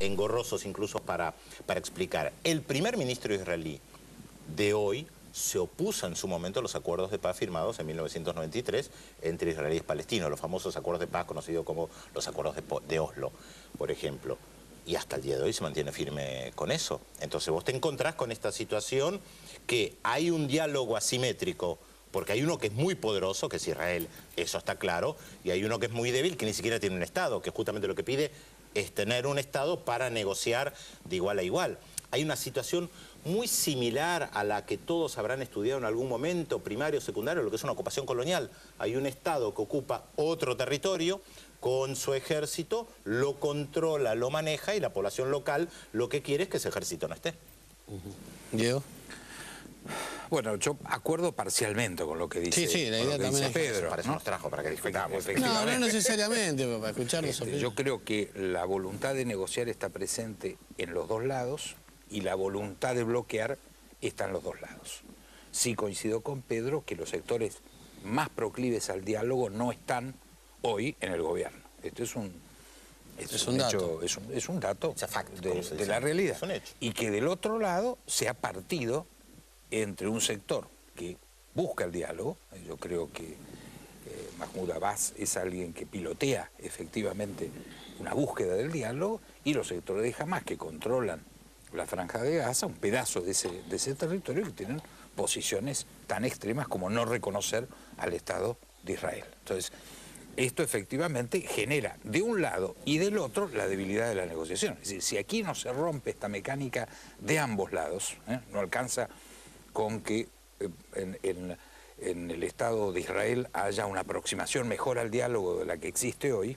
engorrosos incluso para explicar. El primer ministro israelí de hoy se opuso en su momento a los acuerdos de paz firmados en 1993 entre israelíes y palestinos, los famosos acuerdos de paz conocidos como los acuerdos de Oslo, por ejemplo. Y hasta el día de hoy se mantiene firme con eso. Entonces vos te encontrás con esta situación que hay un diálogo asimétrico, porque hay uno que es muy poderoso, que es Israel, eso está claro, y hay uno que es muy débil, que ni siquiera tiene un Estado, que justamente lo que pide es tener un Estado para negociar de igual a igual. Hay una situación muy similar a la que todos habrán estudiado en algún momento, primario, secundario, lo que es una ocupación colonial. Hay un Estado que ocupa otro territorio con su ejército, lo controla, lo maneja y la población local lo que quiere es que ese ejército no esté. Diego. Bueno, yo acuerdo parcialmente con lo que dice, sí, la idea también Pedro. Para eso nos trajo, para que discutamos. No necesariamente, para escucharnos. Yo creo que la voluntad de negociar está presente en los dos lados y la voluntad de bloquear está en los dos lados. Sí coincido con Pedro que los sectores más proclives al diálogo no están hoy en el gobierno. Esto es un dato. Es un dato de la realidad. Es un hecho. Y que del otro lado se ha partido entre un sector que busca el diálogo. Yo creo que Mahmoud Abbas es alguien que pilotea efectivamente una búsqueda del diálogo, y los sectores de Hamás que controlan la Franja de Gaza, un pedazo de ese territorio, que tienen posiciones tan extremas como no reconocer al Estado de Israel. Entonces, esto efectivamente genera de un lado y del otro la debilidad de la negociación. Es decir, si aquí no se rompe esta mecánica de ambos lados, no alcanza con que en el Estado de Israel haya una aproximación mejor al diálogo de la que existe hoy,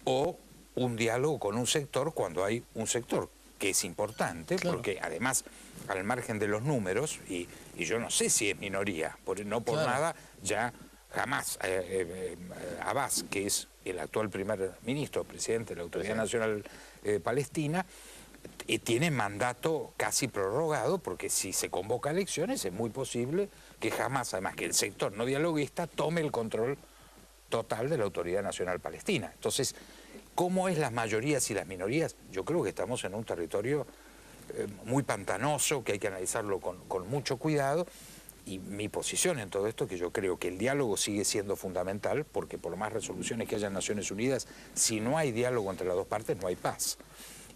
o un diálogo con un sector cuando hay un sector que es importante, claro, porque además, al margen de los números, y yo no sé si es minoría, no por claro, nada, ya jamás Abbas, que es el actual primer ministro, presidente de la Autoridad Nacional Palestina, tiene mandato casi prorrogado, porque si se convoca elecciones es muy posible que jamás, además que el sector no dialoguista, tome el control total de la Autoridad Nacional Palestina. Entonces, ¿cómo es las mayorías y las minorías? Yo creo que estamos en un territorio muy pantanoso, que hay que analizarlo con mucho cuidado, y mi posición en todo esto es que yo creo que el diálogo sigue siendo fundamental, porque por más resoluciones que haya en Naciones Unidas, si no hay diálogo entre las dos partes, no hay paz.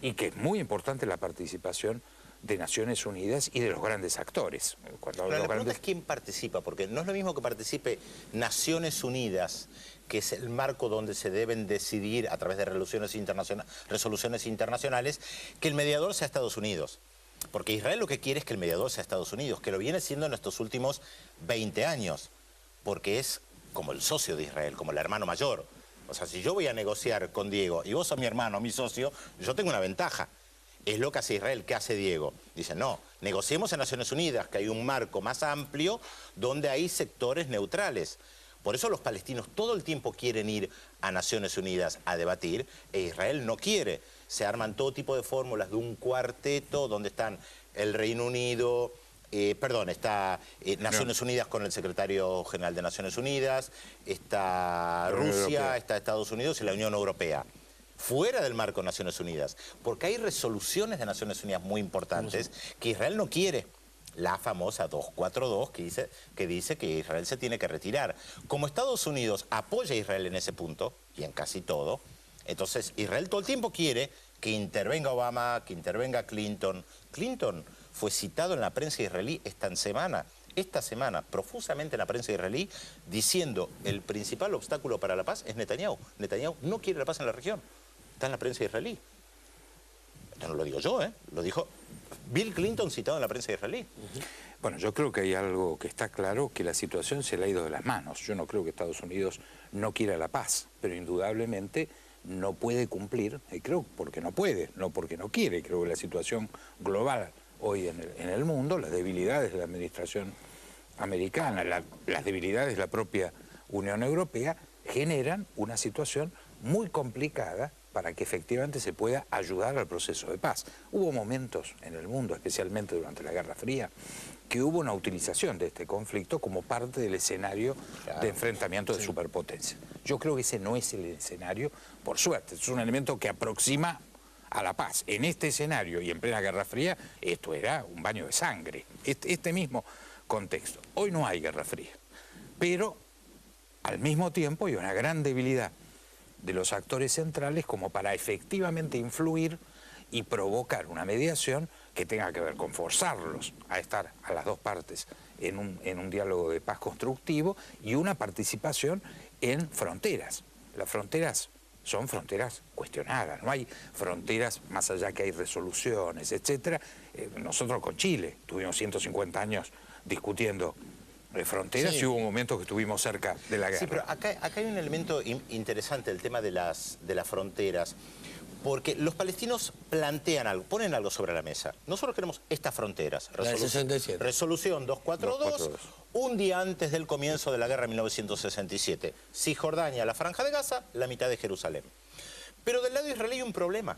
Y que es muy importante la participación de Naciones Unidas y de los grandes actores. Pero la pregunta es quién participa, porque no es lo mismo que participe Naciones Unidas, que es el marco donde se deben decidir a través de resoluciones internacionales, que el mediador sea Estados Unidos. Porque Israel lo que quiere es que el mediador sea Estados Unidos, que lo viene siendo en estos últimos 20 años, porque es como el socio de Israel, como el hermano mayor. O sea, si yo voy a negociar con Diego y vos sos mi hermano, mi socio, yo tengo una ventaja. Es lo que hace Israel. ¿Qué hace Diego? Dice, no, negociemos en Naciones Unidas, que hay un marco más amplio donde hay sectores neutrales. Por eso los palestinos todo el tiempo quieren ir a Naciones Unidas a debatir, e Israel no quiere. Se arman todo tipo de fórmulas de un cuarteto donde están el Reino Unido, está Naciones Unidas con el secretario general de Naciones Unidas, está Rusia, está Estados Unidos y la Unión Europea. Fuera del marco de Naciones Unidas, porque hay resoluciones de Naciones Unidas muy importantes que Israel no quiere. La famosa 242 que dice que Israel se tiene que retirar. Como Estados Unidos apoya a Israel en ese punto, y en casi todo, entonces Israel todo el tiempo quiere que intervenga Obama, que intervenga Clinton. Clinton fue citado en la prensa israelí esta semana, profusamente en la prensa israelí, diciendo el principal obstáculo para la paz es Netanyahu. Netanyahu no quiere la paz en la región. Está en la prensa israelí. Esto no lo digo yo, lo dijo Bill Clinton citado en la prensa israelí. Bueno, yo creo que hay algo que está claro, que la situación se le ha ido de las manos. Yo no creo que Estados Unidos no quiera la paz, pero indudablemente no puede cumplir, creo porque no puede, no porque no quiere. Creo que la situación global hoy en el mundo, las debilidades de la administración americana, las debilidades de la propia Unión Europea, generan una situación muy complicada para que efectivamente se pueda ayudar al proceso de paz. Hubo momentos en el mundo, especialmente durante la Guerra Fría, que hubo una utilización de este conflicto como parte del escenario de enfrentamiento de superpotencias. Yo creo que ese no es el escenario, por suerte. Es un elemento que aproxima a la paz. En este escenario y en plena Guerra Fría, esto era un baño de sangre. Este mismo contexto. Hoy no hay Guerra Fría, pero al mismo tiempo hay una gran debilidad de los actores centrales como para efectivamente influir y provocar una mediación que tenga que ver con forzarlos a estar a las dos partes en un diálogo de paz constructivo y una participación en fronteras. Las fronteras son fronteras cuestionadas, no hay fronteras más allá que hay resoluciones, etc. Nosotros con Chile tuvimos 150 años discutiendo fronteras, sí. Y hubo momentos que estuvimos cerca de la guerra. Sí, pero acá hay un elemento interesante, el tema de las fronteras, porque los palestinos plantean algo, ponen algo sobre la mesa. Nosotros queremos estas fronteras. Resolución 242, un día antes del comienzo de la guerra en 1967. Cisjordania, la Franja de Gaza, la mitad de Jerusalén. Pero del lado israelí hay un problema,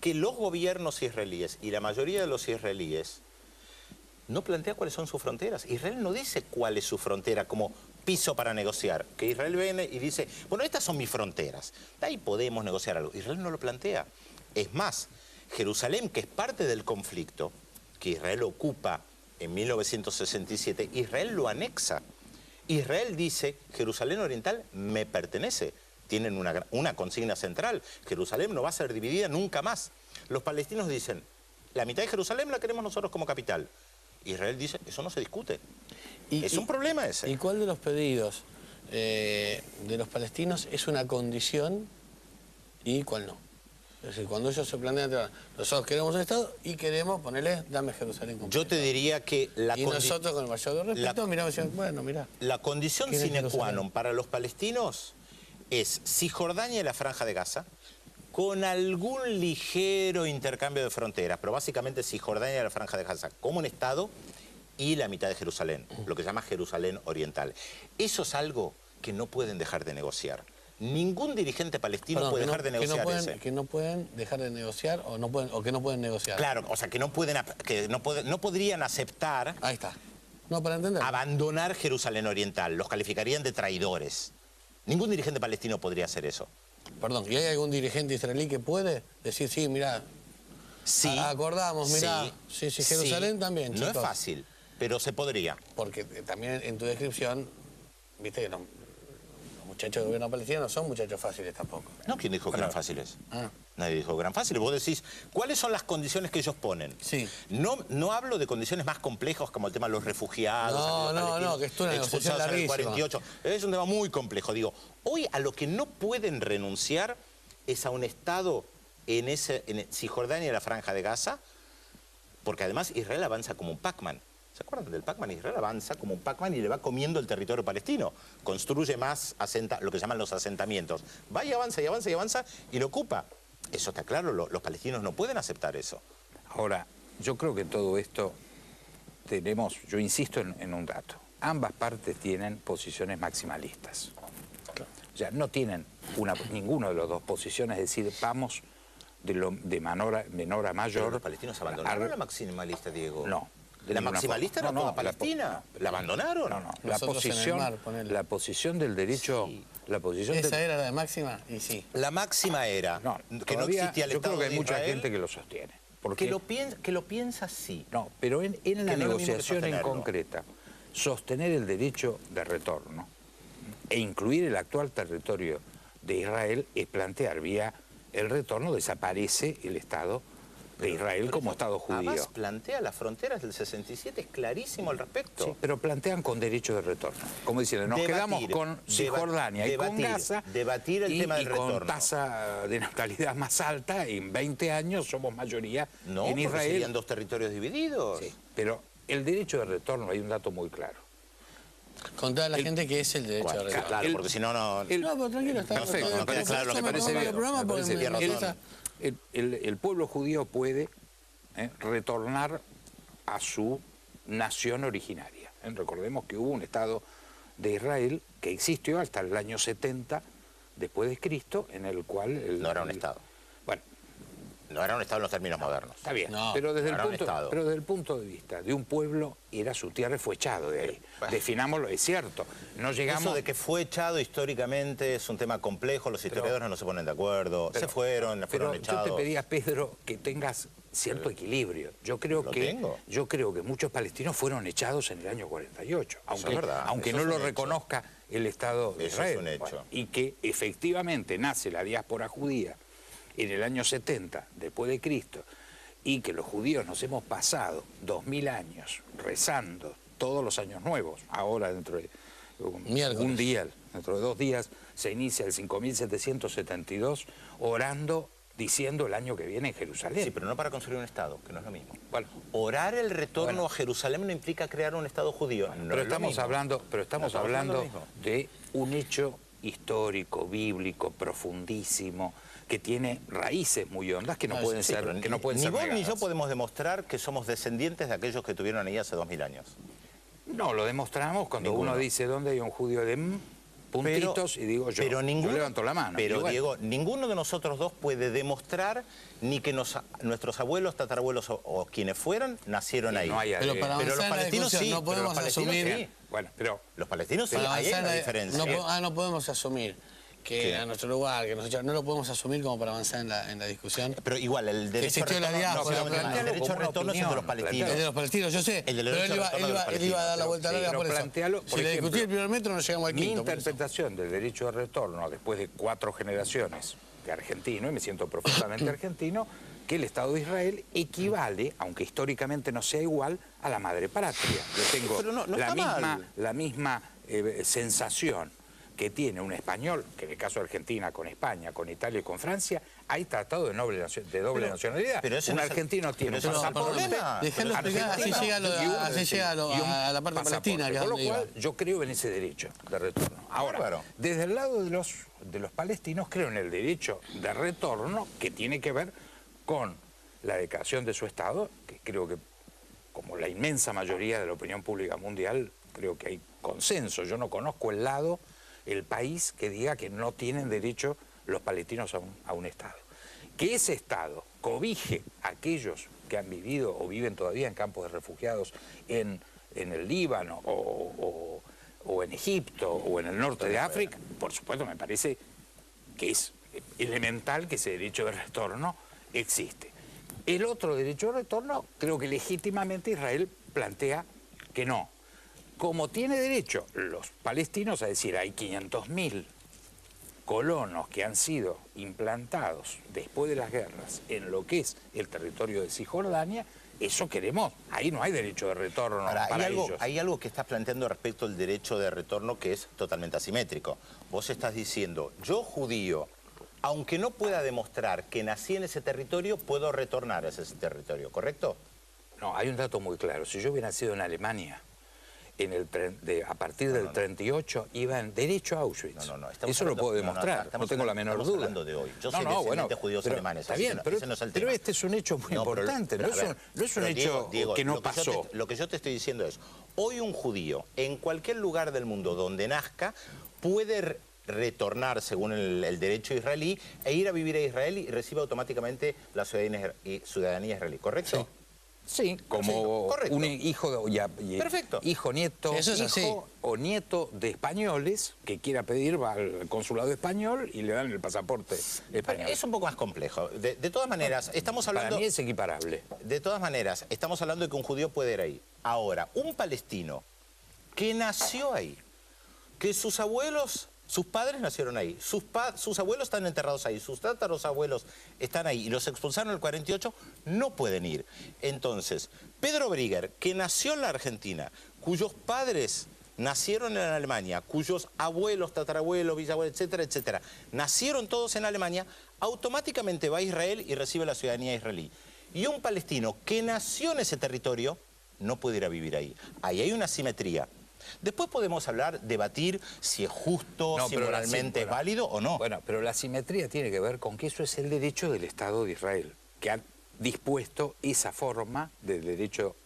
que los gobiernos israelíes y la mayoría de los israelíes no plantea cuáles son sus fronteras. Israel no dice cuál es su frontera como piso para negociar. Que Israel viene y dice, bueno, estas son mis fronteras. De ahí podemos negociar algo. Israel no lo plantea. Es más, Jerusalén, que es parte del conflicto, que Israel ocupa en 1967, Israel lo anexa. Israel dice, Jerusalén Oriental me pertenece. Tienen una consigna central. Jerusalén no va a ser dividida nunca más. Los palestinos dicen, la mitad de Jerusalén la queremos nosotros como capital. Israel dice, eso no se discute. Es un problema ese. ¿Y cuál de los pedidos de los palestinos es una condición y cuál no? Es decir, cuando ellos se plantean, nosotros queremos un Estado y queremos ponerle, dame Jerusalén completo. Yo te diría que y nosotros con el mayor respeto miramos y decimos, bueno, mirá. La condición sine qua non para los palestinos es Cisjordania y la Franja de Gaza, con algún ligero intercambio de fronteras, pero básicamente Cisjordania y la Franja de Gaza como un Estado y la mitad de Jerusalén, lo que se llama Jerusalén Oriental. Eso es algo que no pueden dejar de negociar. Ningún dirigente palestino puede dejar de negociar que no pueden dejar de negociar o que no pueden negociar. Claro, o sea, que no podrían aceptar. Ahí está. No, para entender. Abandonar Jerusalén Oriental. Los calificarían de traidores. Ningún dirigente palestino podría hacer eso. Perdón, ¿y hay algún dirigente israelí que puede decir, sí, mirá, sí, acordamos, mirá, sí, Jerusalén sí, también, chicos? No es fácil, pero se podría. Porque también en tu descripción, viste que los muchachos del gobierno palestino no son muchachos fáciles tampoco. No, ¿quién dijo que eran fáciles? Nadie dijo que eran fáciles. Vos decís, ¿cuáles son las condiciones que ellos ponen? Sí. No hablo de condiciones más complejas como el tema de los refugiados. No, que esto es una negociación larguísima. 48. Es un tema muy complejo. Digo, hoy a lo que no pueden renunciar es a un Estado en Cisjordania y la Franja de Gaza, porque además Israel avanza como un Pac-Man. ¿Se acuerdan del Pac-Man? Israel avanza como un Pac-Man y le va comiendo el territorio palestino. Construye más lo que llaman los asentamientos. Va y avanza y avanza y avanza y lo ocupa. Eso está claro, los palestinos no pueden aceptar eso. Ahora, yo creo que todo esto yo insisto en un dato. Ambas partes tienen posiciones maximalistas. Claro. O sea, no tienen ninguno de los dos posiciones, es decir, vamos de menor a mayor. Pero los palestinos abandonaron la maximalista, Diego. No. ¿De la maximalista era toda Palestina? ¿La abandonaron? No. La posición del derecho... Sí. ¿Esa era la de máxima? Y sí. La máxima era que no existía el Estado de Israel. Yo creo que hay mucha gente que lo sostiene. Que lo piensa, sí. No, pero en la negociación en concreta, sostener el derecho de retorno e incluir el actual territorio de Israel es plantear vía el retorno desaparece el Estado de Israel como Estado judío. Además plantea las fronteras del 67, es clarísimo al respecto. Sí, pero plantean con derecho de retorno. Como diciendo, nos quedamos con Cisjordania y con Gaza. Debatir el tema del retorno. Y con tasa de natalidad más alta, en 20 años somos mayoría en Israel. Serían dos territorios divididos. Sí, pero el derecho de retorno, hay un dato muy claro. Contá a la gente que es el derecho de retorno. Claro, porque si no, no, pero tranquilo, está perfecto. No queda claro lo que parece bien. El pueblo judío puede retornar a su nación originaria. Recordemos que hubo un Estado de Israel que existió hasta el año 70 después de Cristo, en el cual... no era un Estado. Bueno, No era un Estado en los términos modernos. Está bien, No, pero, desde era un Estado. pero desde el punto de vista de un pueblo, era su tierra y fue echado de ahí. Bueno. Definámoslo, es cierto. No llegamos... Eso de que fue echado históricamente es un tema complejo, los historiadores no se ponen de acuerdo, se fueron echados. Yo te pedía, Pedro, que tengas cierto equilibrio. Yo creo que muchos palestinos fueron echados en el año 48, aunque, es verdad, aunque eso no es lo un hecho. reconozca el Estado de Eso Israel. es un hecho. Bueno, y que efectivamente nace la diáspora judía en el año 70, después de Cristo, y que los judíos nos hemos pasado 2000 años rezando todos los años nuevos. Ahora, dentro de un día, dentro de 2 días, se inicia el 5772 orando, diciendo el año que viene en Jerusalén. Sí, pero no para construir un Estado, que no es lo mismo. Bueno, Orar el retorno a Jerusalén no implica crear un Estado judío. No pero es lo estamos mismo. hablando, lo mismo. de un hecho histórico, bíblico, profundísimo, que tiene raíces muy hondas que no pueden Sí, ser, pero que no pueden ni ser vos ni yo negadas. podemos demostrar que somos descendientes de aquellos que estuvieron ahí hace 2000 años. No, lo demostramos cuando Ninguno. uno dice dónde hay un judío de puntitos y digo yo. Pero ninguno, yo levanto la mano. Pero Y bueno, Diego, ninguno de nosotros dos puede demostrar ni que nuestros abuelos, tatarabuelos o quienes fueran nacieron ahí. no hay Pero ADN. para Pero los avanzar en la palestinos discusión sí, no pero los podemos palestinos asumir... sí. Bueno, pero Los palestinos sí, Para ahí hay avanzar una en la- diferencia. no podemos asumir que a nuestro lugar, que nos echaron, no lo podemos asumir como para avanzar en la discusión. Pero igual, el derecho a existió la retorno, diáspora, el plantealo derecho a como una retorno es el de los opinión, palestinos. El de los palestinos, yo sé, El del pero derecho él a retorno de los iba a dar la vuelta palestinos. larga por Pero eso. plantealo, por Si le ejemplo, discutí el primer metro no llegamos al mi quinto. por eso. interpretación del derecho de retorno, después de 4 generaciones de argentino, y me siento profundamente argentino, que el Estado de Israel equivale, aunque históricamente no sea igual, a la madre patria. Yo tengo Pero no está mal. la misma sensación que tiene un español, que en el caso de Argentina, con España, con Italia y con Francia, hay tratado de doble nacionalidad. pero ese un no es el- argentino tiene un pero ese no es el pasaporte. problema. Dejalo explicar, así argentino llega a lo- y un- así llega y un a la parte pasaporte. palestina, que es Con lo donde iba. cual, yo creo en ese derecho de retorno. Ahora, Bárbaro. desde el lado de los palestinos, creo en el derecho de retorno que tiene que ver con la declaración de su Estado, que creo que, como la inmensa mayoría de la opinión pública mundial, creo que hay consenso. Yo no conozco el país que diga que no tienen derecho los palestinos a un Estado. Que ese Estado cobije a aquellos que han vivido o viven todavía en campos de refugiados en el Líbano o en Egipto o en el norte de África, por supuesto me parece que es elemental que ese derecho de retorno existe. El otro derecho de retorno, creo que legítimamente Israel plantea que no. Como tiene derecho los palestinos a decir, hay 500.000 colonos que han sido implantados después de las guerras en lo que es el territorio de Cisjordania, eso queremos. Ahí no hay derecho de retorno Ahora, para ellos. hay algo que estás planteando respecto al derecho de retorno que es totalmente asimétrico. Vos estás diciendo, yo judío, aunque no pueda demostrar que nací en ese territorio, puedo retornar a ese territorio, ¿correcto? No, hay un dato muy claro. Si yo hubiera nacido en Alemania, a partir del 38 iba en derecho a Auschwitz. Eso lo puedo demostrar, no tengo la menor duda. Hablando de hoy. Yo soy descendiente de judíos alemanes. Está bien, pero, ese no es el pero tema. este es un hecho muy importante, no es un hecho Diego, que no lo pasó. Lo que yo te estoy diciendo es, hoy un judío, en cualquier lugar del mundo donde nazca, puede retornar según el derecho israelí e ir a vivir a Israel y recibe automáticamente la ciudadanía israelí, ¿correcto? Sí, como correcto. un hijo, Perfecto. hijo, nieto, Eso es así. hijo o nieto de españoles que quiera pedir, va al consulado español y le dan el pasaporte español. Es un poco más complejo. De todas maneras, estamos hablando... Para mí es equiparable. De todas maneras, estamos hablando de que un judío puede ir ahí. Ahora, un palestino que nació ahí, que sus abuelos, sus padres nacieron ahí, sus abuelos están enterrados ahí, sus tatarabuelos están ahí y los expulsaron en el 48, no pueden ir. Entonces, Pedro Brigger, que nació en la Argentina, cuyos padres nacieron en Alemania, cuyos abuelos, tatarabuelos, bisabuelos, etcétera, etcétera, nacieron todos en Alemania, automáticamente va a Israel y recibe la ciudadanía israelí. Y un palestino que nació en ese territorio no puede ir a vivir ahí. Ahí hay una asimetría. Después podemos hablar, debatir si es justo, si moralmente es válido o no. Bueno, pero la simetría tiene que ver con que eso es el derecho del Estado de Israel, que ha dispuesto esa forma del derecho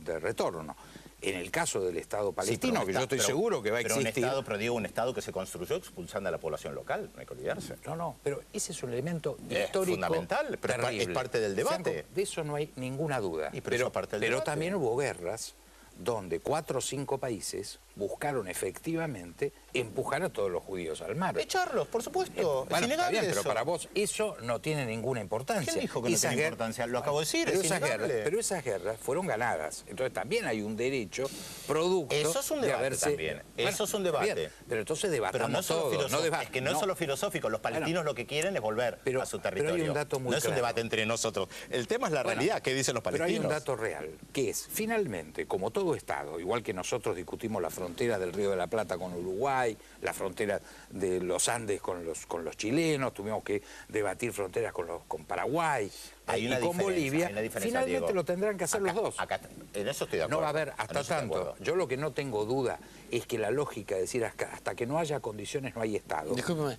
de retorno. En el caso del Estado Sí, palestino, pero que yo estoy seguro que va a existir... Pero digo, un Estado que se construyó expulsando a la población local, no hay que olvidarse. No, pero ese es un elemento Es histórico fundamental, pero es parte del debate. De eso no hay ninguna duda. Y pero eso es parte del debate. También hubo guerras donde 4 o 5 países buscaron efectivamente empujar a todos los judíos al mar. Echarlos, por supuesto. Bueno, es innegable está bien, eso. pero para vos eso no tiene ninguna importancia. ¿Quién dijo que no tiene importancia? Lo acabo de decir, es innegable. Pero esas guerras fueron ganadas. Entonces también hay un derecho producto Eso es un de debate haberse... también. Bueno, Eso es un debate. bien, pero entonces debatamos Pero no es solo todo. filosófico. Es que no es solo filosófico. Los palestinos lo que quieren es volver a su territorio. Pero hay un dato muy no es un claro. debate entre nosotros. El tema es la realidad. ¿Qué dicen los Pero palestinos? hay un dato real, que es, finalmente, como todo Estado, igual que nosotros discutimos la frontera del Río de la Plata con Uruguay, la frontera de los Andes con los chilenos, tuvimos que debatir fronteras con Paraguay Hay y una con diferencia, Bolivia, hay una diferencia, finalmente Diego. lo tendrán que hacer los dos. En eso estoy de acuerdo. No va a haber, En hasta eso estoy de tanto, acuerdo. yo lo que no tengo duda es que la lógica de decir hasta que no haya condiciones no hay Estado. Discúlpeme.